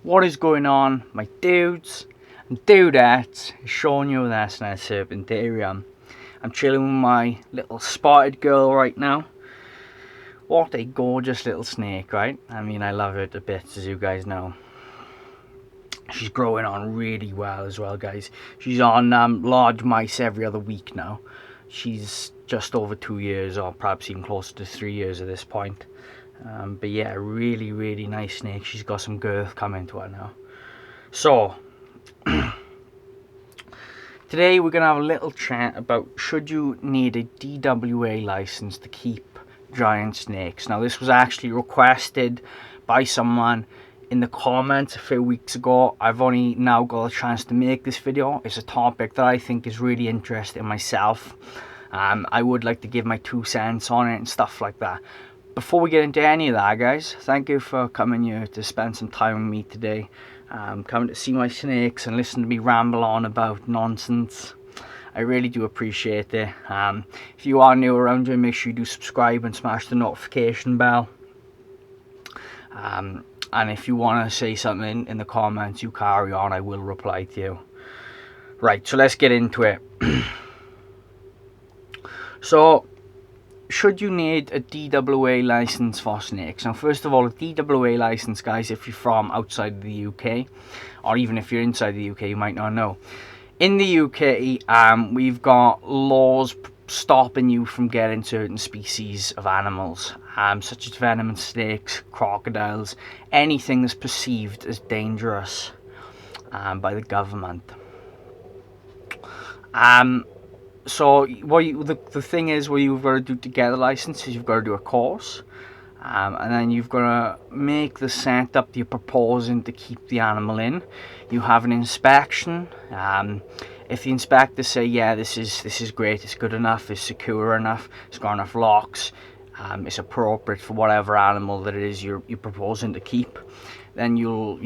What is going on, my dudes and dudettes? Showing you this nice serpentarium. I'm chilling with my little spotted girl right now. What a gorgeous little snake, right? I mean, I love her to bits, as you guys know. She's growing on really well as well, guys. She's on large mice every other week now. She's just over 2 years, or perhaps even closer to 3 years at this point. But yeah, really nice snake. She's got some girth coming to her now. So, today we're going to have a little chat about should you need a DWA license to keep giant snakes. Now, this was actually requested by someone in the comments a few weeks ago. I've only now got a chance to make this video. It's a topic that I think is really interesting myself. I would like to give my 2 cents on it and stuff like that. Before we get into any of that, guys, thank you for coming here to spend some time with me today. Coming to see my snakes and listen to me ramble on about nonsense. I really do appreciate it. If you are new around here, make sure you do subscribe and smash the notification bell. And if you want to say something in the comments, you carry on. I will reply to you. Right, so let's get into it. So, should you need a DWA license for snakes? Now, first of all, a DWA license, guys, if you're from outside the UK, or even if you're inside the UK, you might not know. In the UK, we've got laws stopping you from getting certain species of animals, such as venomous snakes, crocodiles, anything that's perceived as dangerous by the government. So the thing is, what you've got to do to get a license is you've got to do a course, and then you've got to make the setup you're proposing to keep the animal in. You have an inspection. If the inspectors say, yeah, this is great, it's good enough, it's secure enough, it's got enough locks, it's appropriate for whatever animal that it is you're proposing to keep, then you'll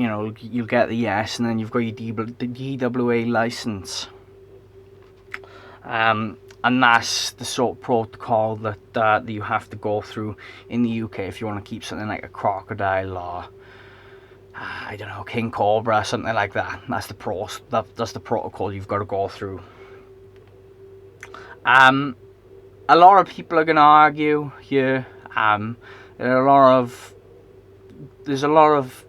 get the yes, and then you've got your DWA license. And that's the sort of protocol that you have to go through in the UK if you want to keep something like a crocodile or I don't know, king cobra, something like that. That's the protocol you've got to go through. A lot of people are going to argue here. There's a lot of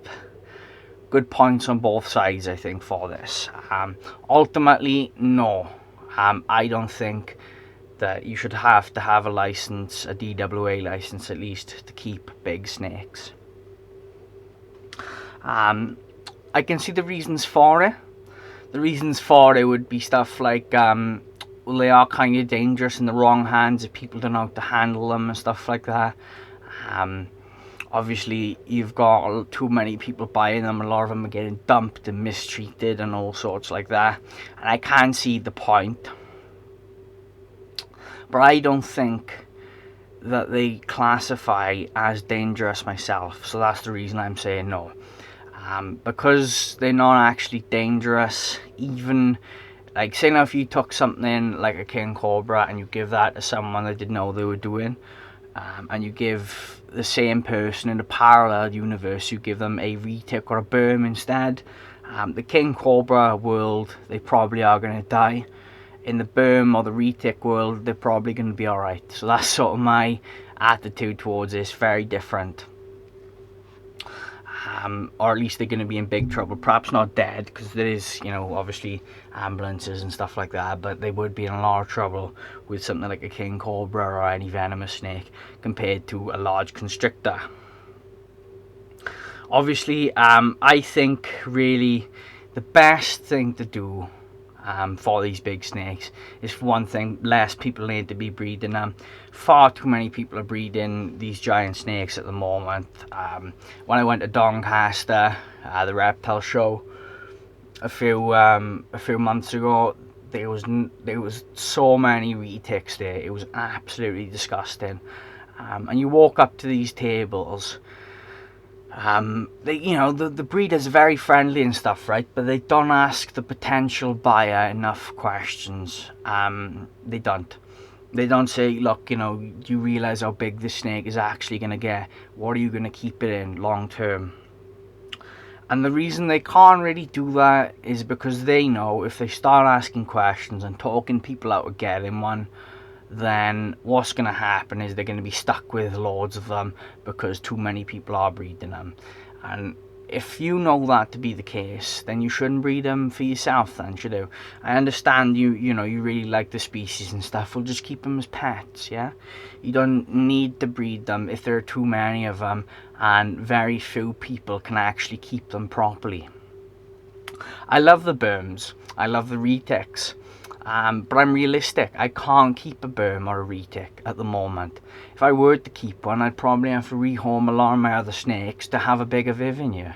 good points on both sides, I think, for this. Ultimately, no. I don't think that you should have to have a license, a DWA license at least, to keep big snakes. I can see the reasons for it. The reasons for it would be stuff like, well, they are kind of dangerous in the wrong hands if people don't know how to handle them and stuff like that. Obviously, you've got too many people buying them. A lot of them are getting dumped and mistreated and all sorts like that. And I can see the point. But I don't think that they classify as dangerous myself. So that's the reason I'm saying no. Because they're not actually dangerous. Even, like, say now if you took something like a king cobra and you give that to someone that didn't know what they were doing, and you give the same person in a parallel universe, you give them a retic or a berm instead, the king cobra world, they probably are going to die. In the berm or the retic world, they're probably going to be alright. So that's sort of my attitude towards this. Very different. Or at least they're going to be in big trouble. Perhaps not dead, because there is, obviously ambulances and stuff like that, but they would be in a lot of trouble with something like a king cobra or any venomous snake compared to a large constrictor. Obviously, I think really the best thing to do for these big snakes is, for one thing, less people need to be breeding them. Far too many people are breeding these giant snakes at the moment. When I went to Doncaster, the reptile show a few months ago, there was so many retics there. It was absolutely disgusting. And you walk up to these tables. The breeders are very friendly and stuff, right? But they don't ask the potential buyer enough questions. They don't say, look, do you realize how big this snake is actually going to get? What are you going to keep it in long term? And the reason they can't really do that is because they know if they start asking questions and talking people out of getting one, then what's going to happen is they're going to be stuck with loads of them because too many people are breeding them. And if you know that to be the case, then you shouldn't breed them for yourself then, should you? I understand you know, you really like the species and stuff. Well, just keep them as pets, yeah? You don't need to breed them if there are too many of them and very few people can actually keep them properly. I love the Burms. I love the retics. But I'm realistic. I can't keep a Burm or a retic at the moment. If I were to keep one, I'd probably have to rehome a lot of my other snakes to have a bigger Vivian.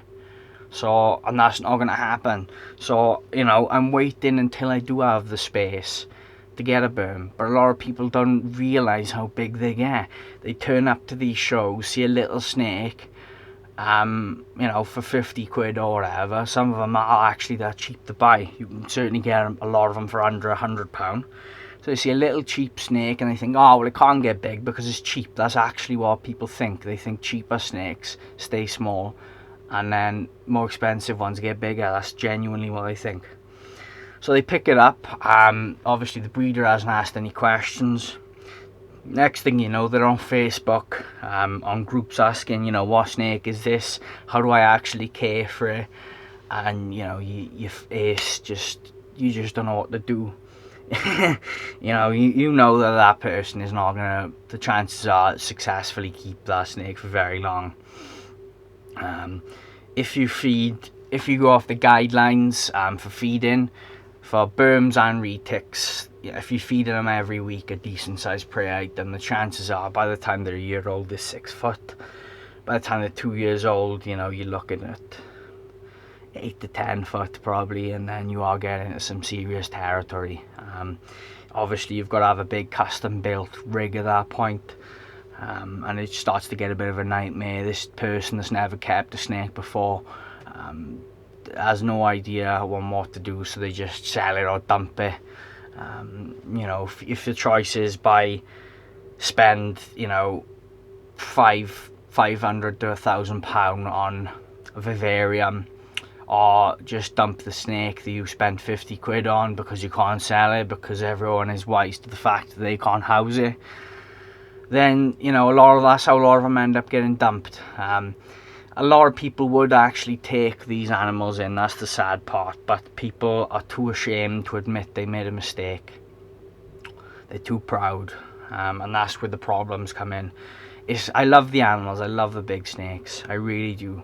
So, and that's not going to happen. So, you know, I'm waiting until I do have the space to get a Burm. But a lot of people don't realise how big they get. They turn up to these shows, see a little snake, you know, for 50 quid or whatever. Some of them are actually that cheap to buy. You can certainly get a lot of them for under £100. So they see a little cheap snake and they think, oh well, it can't get big because it's cheap. That's actually what people think. They think cheaper snakes stay small and then more expensive ones get bigger. That's genuinely what they think. So they pick it up. Obviously the breeder hasn't asked any questions. Next thing you know, they're on Facebook, on groups asking, you know, what snake is this? How do I actually care for it? And you know, you just don't know what to do. You know, you know that person is not gonna, the chances are, successfully keep that snake for very long. If you go off the guidelines for feeding, for Burms and retics, if you're feeding them every week a decent sized prey item, the chances are by the time they're a year old they're 6 foot. By the time they're 2 years old, you know, you're looking at 8 to 10 foot probably, and then you are getting into some serious territory. Obviously you've got to have a big custom built rig at that point, and it starts to get a bit of a nightmare. This person that's never kept a snake before has no idea on what to do, so they just sell it or dump it. You know, if the choice is spend, you know, £500 to £1,000 on a vivarium, or just dump the snake that you spent 50 quid on because you can't sell it because everyone is wise to the fact that they can't house it, then, you know, that's how a lot of them end up getting dumped. A lot of people would actually take these animals in, that's the sad part, but people are too ashamed to admit they made a mistake. They're too proud, and that's where the problems come in. I love the animals, I love the big snakes, I really do,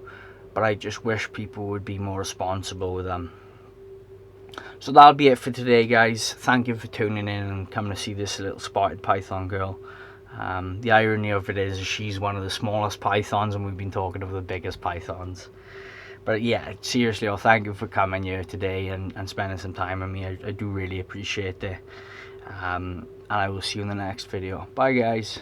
but I just wish people would be more responsible with them. So that'll be it for today, guys. Thank you for tuning in and coming to see this little spotted python girl. The irony of it is she's one of the smallest pythons and we've been talking of the biggest pythons. But yeah, seriously, I'll thank you for coming here today and spending some time with me. I do really appreciate it. And I will see you in the next video. Bye, guys.